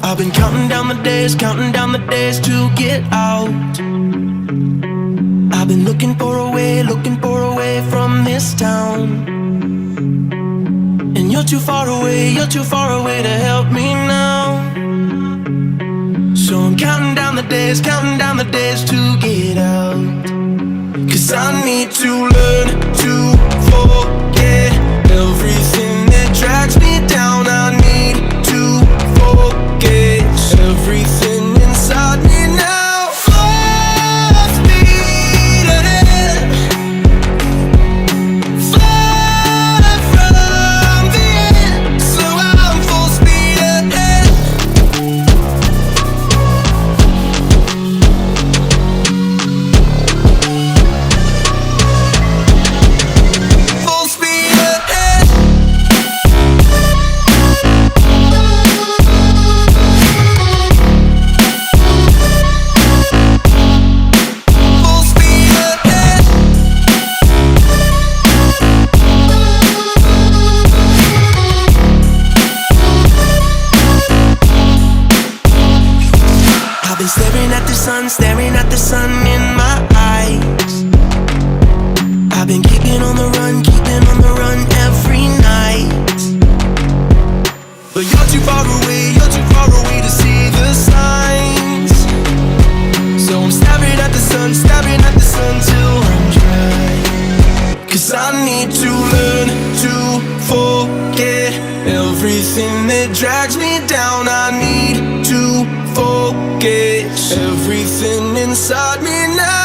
I've been counting down the days to get out. I've been looking for a way from this town. And you're too far away to help me now. So I'm counting down the days to get out. 'Cause I need to learn to forget everything that drags me down. I need to forget everything inside me now. Full speed ahead, fly from the end. So I'm full speed ahead. Full speed ahead. Full speed ahead. I've been staring at the sun in my eyes. I've been keeping on the run every night. But you're too far away to see the signs. So I'm staring at the sun till I'm dry. 'Cause I need to learn to forget everything that drags me down. I need to forget everything inside me now.